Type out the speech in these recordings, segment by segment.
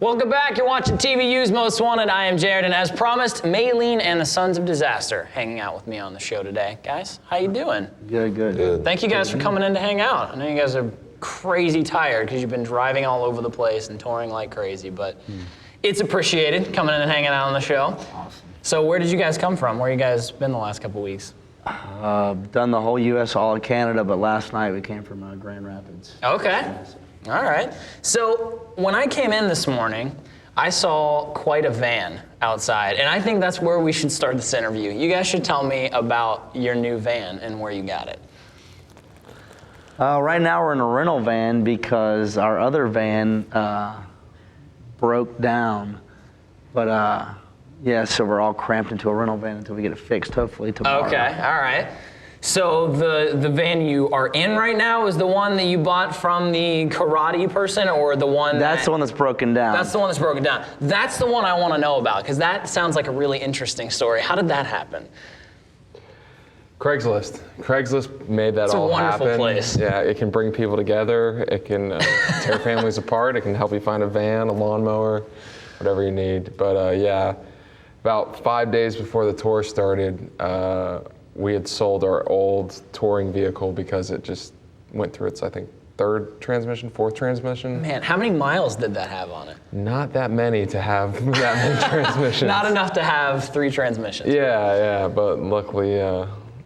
Welcome back. You're watching TVU's Most Wanted. I am Jared, and as promised, Maylene and the Sons of Disaster hanging out with me on the show today. Guys, how you doing? Good. Thank you guys for coming in to hang out. I know you guys are crazy tired because you've been driving all over the place and touring like crazy, but it's appreciated coming in and hanging out on the show. Awesome. So where did you guys come from? Where you guys been the last couple weeks? Done the whole U.S., all of Canada, but last night we came from Grand Rapids. Okay. All right. So when I came in this morning, I saw quite a van outside, and I think that's where we should start this interview. You guys should tell me about your new van and where you got it. Right now we're in a rental van because our other van broke down. But yeah, so we're all cramped into a rental van until we get it fixed, hopefully tomorrow. Okay, all right. So the van you are in right now is the one that you bought from the karate person, or the one That's the one that's broken down. That's the one that's broken down. That's the one I want to know about, because that sounds like a really interesting story. How did that happen? Craigslist. Craigslist made that all happen. It's a wonderful place. Yeah, it can bring people together. It can tear families apart. It can help you find a van, a lawnmower, whatever you need. But yeah, about 5 days before the tour started, we had sold our old touring vehicle because it just went through its, I think, fourth transmission. Man, how many miles did that have on it? Not that many to have that many transmissions. Not enough to have 3 transmissions. Yeah, but luckily,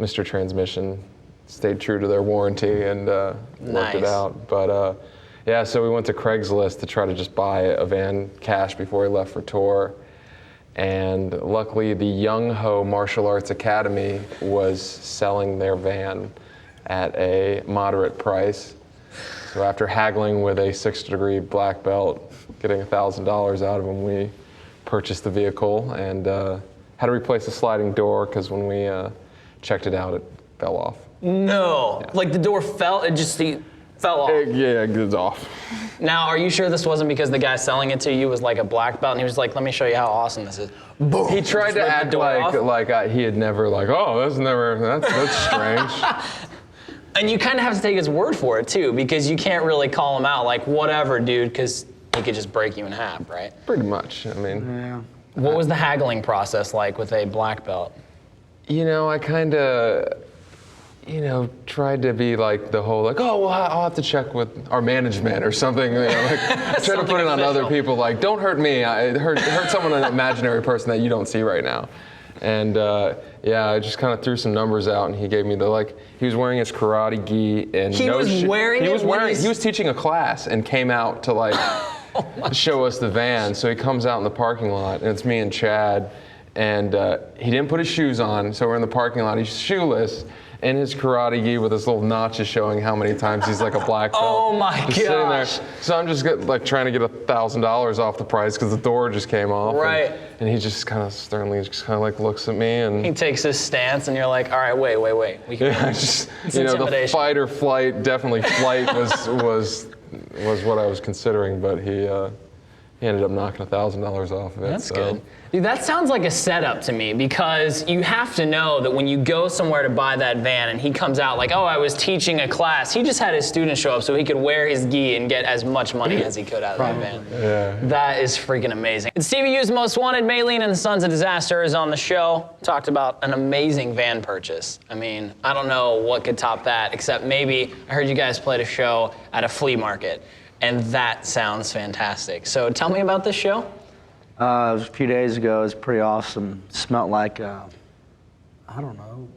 Mr. Transmission stayed true to their warranty and worked it out. But yeah, so we went to Craigslist to try to just buy a van cash before we left for tour. And luckily, the Young Ho Martial Arts Academy was selling their van at a moderate price. So after haggling with a 6th-degree black belt, getting $1,000 out of them, we purchased the vehicle and had to replace the sliding door because when we checked it out, it fell off. No, yeah. Like the door fell, it fell off. Yeah, it was off. Now, are you sure this wasn't because the guy selling it to you was like a black belt and he was like, let me show you how awesome this is? Boom. He tried to act like he had never that's strange. And you kind of have to take his word for it too, because you can't really call him out like, whatever, dude, because he could just break you in half, right? Pretty much, I mean. Yeah. What was the haggling process like with a black belt? You know, I kind of, tried to be like the whole well, I'll have to check with our management or something. Try to put it on other people. Like, don't hurt me. I hurt someone, an imaginary person that you don't see right now. And yeah, I just kind of threw some numbers out, and he gave me he was wearing his karate gi and he was teaching a class and came out to show us the van. So he comes out in the parking lot, and it's me and Chad. And he didn't put his shoes on, so we're in the parking lot. He's shoeless in his karate gi with his little notches showing how many times he's like a black belt. Oh my gosh. Sitting there. So I'm just trying to get $1,000 off the price because the door just came off. Right. And he just kind of sternly looks at me and he takes his stance, and you're like, all right, wait. We can. Yeah, just the fight or flight, definitely flight was what I was considering, but he ended up knocking $1,000 off of it. That's good. Dude, that sounds like a setup to me, because you have to know that when you go somewhere to buy that van and he comes out like, oh, I was teaching a class, he just had his students show up so he could wear his gi and get as much money as he could out of that van. Yeah. That is freaking amazing. It's TVU's Most Wanted. Maylene and the Sons of Disaster is on the show. Talked about an amazing van purchase. I mean, I don't know what could top that, except maybe I heard you guys played a show at a flea market. And that sounds fantastic. So tell me about this show. It was a few days ago. It was pretty awesome. Smelled like, I don't know.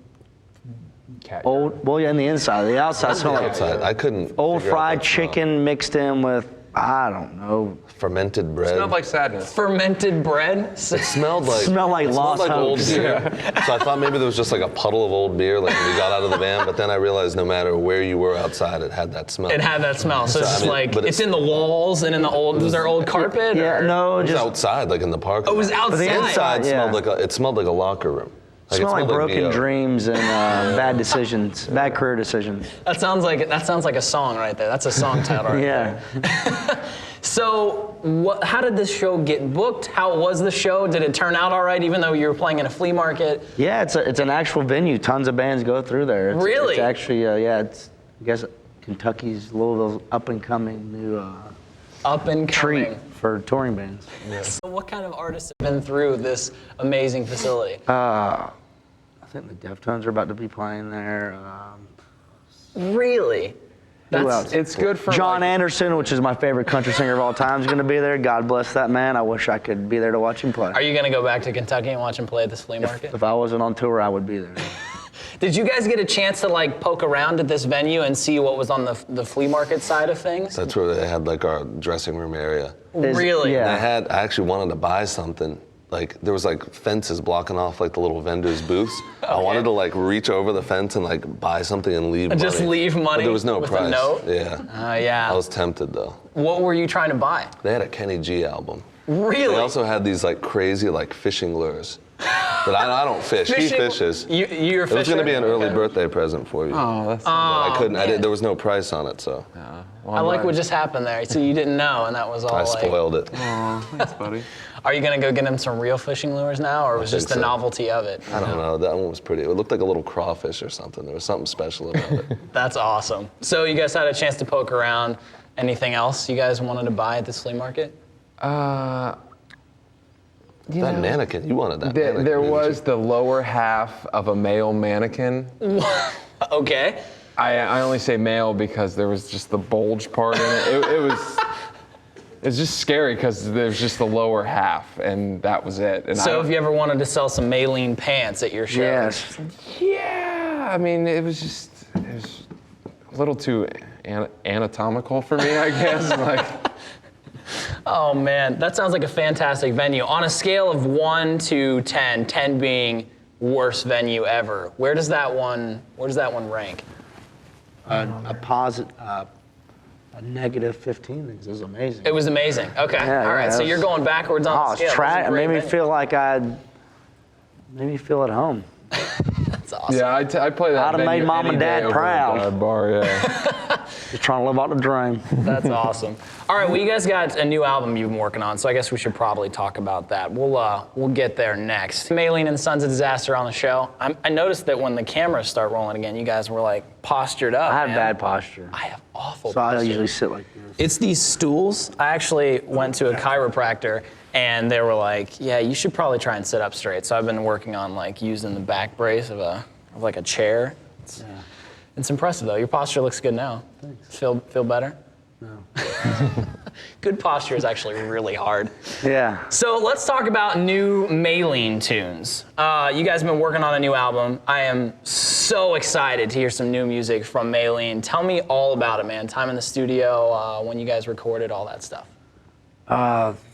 Cat old, well, yeah, on the inside. The outside smelled like I couldn't. Old fried chicken mixed in with, I don't know. Fermented bread. It smelled like sadness. Fermented bread? It smelled like lost old hopes. beer. So I thought maybe there was just like a puddle of old beer like when we got out of the van, but then I realized no matter where you were outside, it had that smell. It had that smell. So it's it's in the walls and in the old, was there old carpet? Yeah, no, it was just outside, like in the park. Oh, it was outside. The inside, yeah. It smelled like a locker room. It smelled like broken dreams and bad decisions, bad career decisions. That sounds like a song right there. That's a song title right there. So how did this show get booked? How was the show? Did it turn out all right, even though you were playing in a flea market? Yeah, it's an actual venue. Tons of bands go through there. Really? It's actually, it's I guess Kentucky's, Louisville's up and coming new Up and treat coming. for touring bands. So what kind of artists have been through this amazing facility? I think the Deftones are about to be playing there. Really? Who else? It's good for John like, Anderson, which is my favorite country singer of all time, is going to be there. God bless that man. I wish I could be there to watch him play. Are you going to go back to Kentucky and watch him play at this flea market? If I wasn't on tour, I would be there. Did you guys get a chance to like poke around at this venue and see what was on the flea market side of things? That's where they had like our dressing room area. Really? Yeah. I actually wanted to buy something. Like there was like fences blocking off like the little vendors' booths. I wanted to like reach over the fence and like buy something and leave money. Just leave money But there was no with price. a note? Yeah. Yeah. I was tempted though. What were you trying to buy? They had a Kenny G album. Really? They also had these like crazy like fishing lures. But I don't fish. He fishes. You're a fisher? It was going to be an early birthday present for you. Oh, that's. But I couldn't. man. There was no price on it, so I like what just happened there. So you didn't know, and that was all I like. spoiled it. Oh, thanks, buddy. Are you gonna go get him some real fishing lures now, or was just the think so. novelty of it? I don't know. That one was pretty. It looked like a little crawfish or something. There was something special about it. That's awesome. So you guys had a chance to poke around. Anything else you guys wanted to buy at this flea market? That mannequin, you wanted that There, mannequin. there didn't was you? the lower half of a male mannequin. Okay. I only say male because there was just the bulge part in it. It's just scary because there's just the lower half, and that was it. And So if you ever wanted to sell some Maylene pants at your show? Yes. yeah, I mean, it was a little too anatomical for me, I guess. Like, Oh man, that sounds like a fantastic venue. On a scale of 1 to 10, 10 being worst venue ever, where does that one rank? A negative 15 is amazing. It was amazing. Okay. Yeah, All right. yeah, So it you're was- going backwards on the Oh, scale. it's That's a it great made me venue. feel like made me feel at home. That's awesome. yeah, I play that. I'd have made venue mom any and day dad over proud. at a bar, yeah. Just trying to live out the dream. That's awesome. All right, well, you guys got a new album you've been working on, so I guess we should probably talk about that. We'll get there next. Maylene and Sons of Disaster on the show. I noticed that when the cameras start rolling again, you guys were like postured up. I have man. bad posture. I have awful So I posture. usually sit like this. It's these stools. I actually went to a chiropractor, and they were like, "Yeah, you should probably try and sit up straight." So I've been working on like using the back brace of like a chair. It's impressive though. Your posture looks good now. Thanks. Feel better? No. Good posture is actually really hard. Yeah. So let's talk about new Maylene tunes. You guys have been working on a new album. I am so excited to hear some new music from Maylene. Tell me all about it, man. Time in the studio, when you guys recorded, all that stuff.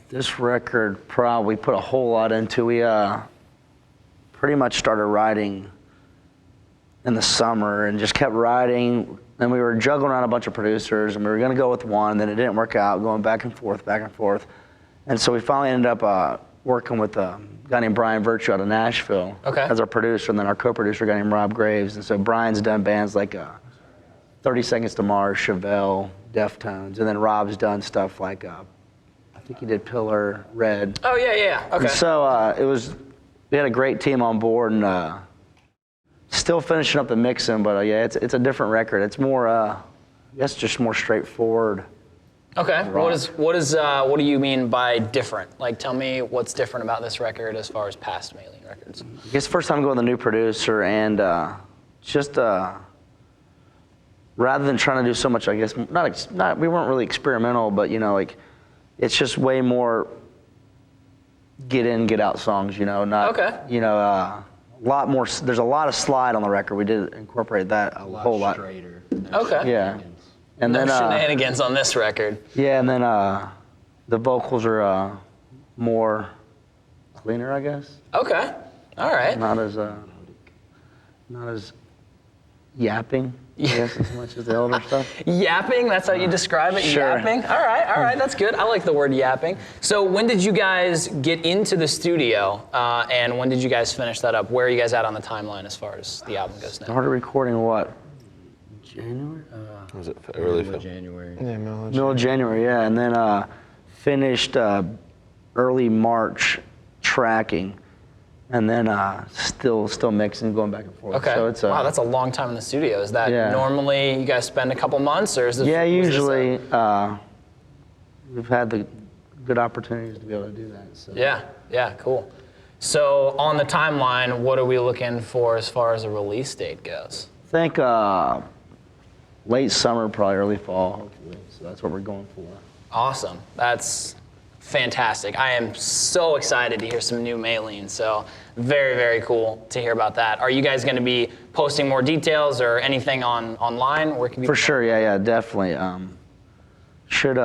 This record we put a whole lot into. We pretty much started writing in the summer and just kept writing. And we were juggling around a bunch of producers, and we were going to go with one, and then it didn't work out, going back and forth. And so we finally ended up working with a guy named Brian Virtue out of Nashville as our producer, and then our co-producer, a guy named Rob Graves. And so Brian's done bands like 30 Seconds to Mars, Chevelle, Deftones, and then Rob's done stuff like, I think he did Pillar, Red. Oh, yeah. Okay. And so we had a great team on board, and still finishing up the mixing, but yeah, it's a different record. It's more, I guess, just more straightforward. Okay. What do you mean by different? Like, tell me what's different about this record as far as past Maylene records. I guess first time going with a new producer, and just rather than trying to do so much, I guess not. We weren't really experimental, but like it's just way more get in, get out songs. Not a lot more. There's a lot of slide on the record. We did incorporate that a whole lot. Straighter. Okay. Yeah. And No then shenanigans on this record. yeah, and then the vocals are more cleaner, I guess. Okay. All right. Not as yapping, I guess, as much as the older stuff. Yapping, that's how you describe it? Sure. Yapping? All right, that's good. I like the word yapping. So when did you guys get into the studio, and when did you guys finish that up? Where are you guys at on the timeline as far as the album goes now? Started recording what? January? Was it early January. Yeah, Middle of January, yeah. And then finished early March tracking. And then still mixing, going back and forth. Okay. So it's wow, that's a long time in the studio. Is that Yeah. normally you guys spend a couple months, or is this? yeah, was this usually we've had the good opportunities to be able to do that. So. Yeah, cool. So on the timeline, what are we looking for as far as a release date goes? I think late summer, probably early fall, hopefully. So that's what we're going for. Awesome. That's fantastic. I am so excited to hear some new Maylene. So very, very cool to hear about that. Are you guys going to be posting more details or anything online? Where can people? For sure, yeah, definitely. Should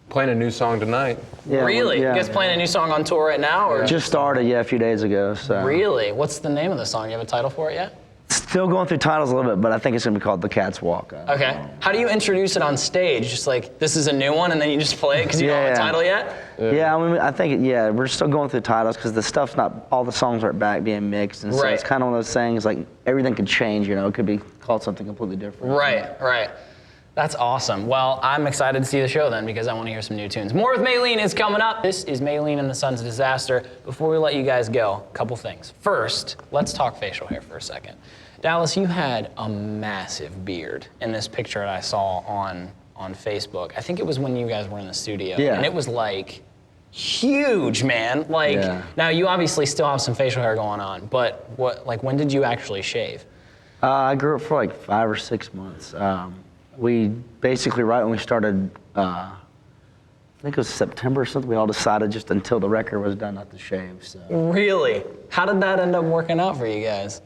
Playing a new song tonight. yeah, Really? yeah. You guys playing a new song on tour right now? Or? Just started, a few days ago. So Really? What's the name of the song? You have a title for it yet? still going through titles a little bit, but I think it's gonna be called The Cat's Walk. Okay. How do you introduce it on stage? Just like, this is a new one, and then you just play it because you don't have a title yet? Yeah, I mean, I think we're still going through titles because the stuff's not, all the songs aren't back being mixed, and so Right. it's kind of one of those things like everything could change. It could be called something completely different. Right. That's awesome. Well, I'm excited to see the show then because I want to hear some new tunes. More with Maylene is coming up. This is Maylene and the Sons of Disaster. Before we let you guys go, a couple things. First, let's talk facial hair for a second. Dallas, you had a massive beard in this picture that I saw on Facebook. I think it was when you guys were in the studio. Yeah. And it was like huge, man. Like, now you obviously still have some facial hair going on, but when did you actually shave? I grew up for like 5 or 6 months. We basically, right when we started, I think it was September or something, we all decided just until the record was done not to shave. So. Really? How did that end up working out for you guys?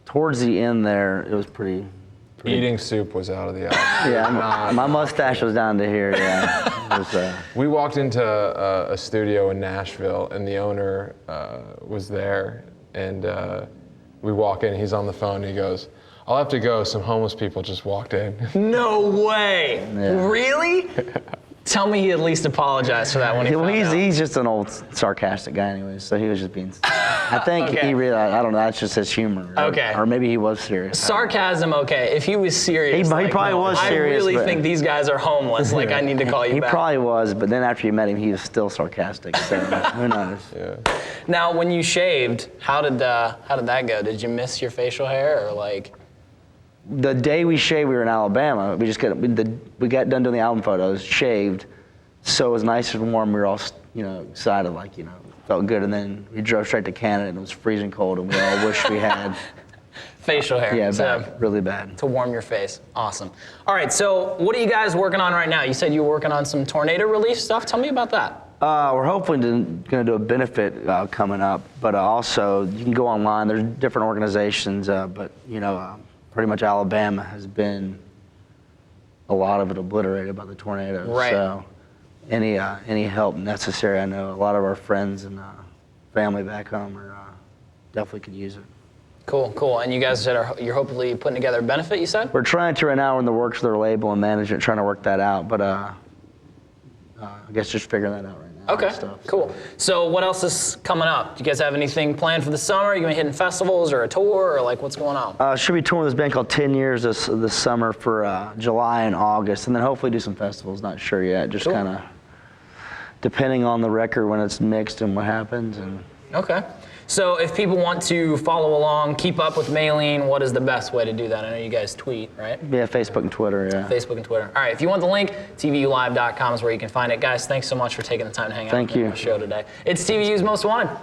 Towards the end there, it was pretty. Eating soup was out of the album. Yeah, my mustache was down to here. Yeah, it was, We walked into a studio in Nashville, and the owner was there, and we walk in, he's on the phone, and he goes, "I'll have to go, some homeless people just walked in." No way! Yeah. Really? Tell me he at least apologized for that when he found out. He's just an old sarcastic guy anyway, so he was just being. I think Okay. he realized, I don't know, that's just his humor. Okay. Or maybe he was serious. Sarcasm, okay. If he was serious, He probably was serious, I really but- think these guys are homeless. Like, I need to call you He back. probably was, but then after you met him, he was still sarcastic, so who knows. Yeah. Now, when you shaved, how did that go? Did you miss your facial hair, or like? The day we shaved, we were in Alabama. We got done doing the album photos, shaved, so it was nice and warm. We were all, excited, felt good. And then we drove straight to Canada, and it was freezing cold, and we all wished we had Facial hair. Yeah, So, bad, really bad. to warm your face. Awesome. All right, so what are you guys working on right now? You said you were working on some tornado relief stuff. Tell me about that. We're hopefully going to do a benefit coming up, but also you can go online. There's different organizations, but pretty much Alabama has been a lot of it obliterated by the tornadoes. Right. So any help necessary, I know a lot of our friends and family back home are definitely could use it. Cool. And you guys said you're hopefully putting together a benefit, you said? We're trying to right now. We're in the works with their label and management, trying to work that out. But I guess just figuring that out right now. Okay, and stuff. cool. So what else is coming up? Do you guys have anything planned for the summer? Are you going to be hitting festivals or a tour, or like what's going on? Should be touring with this band called 10 Years this summer for July and August, and then hopefully do some festivals. Not sure yet. Just Cool. kind of depending on the record when it's mixed and what happens. And Okay. So if people want to follow along, keep up with Maylene, what is the best way to do that? I know you guys tweet, right? yeah, Facebook and Twitter. Yeah. Facebook and Twitter. All right, if you want the link, TVUlive.com is where you can find it. Guys, thanks so much for taking the time to hang out Thank with me you. on the show today. It's TVU's Most Wanted.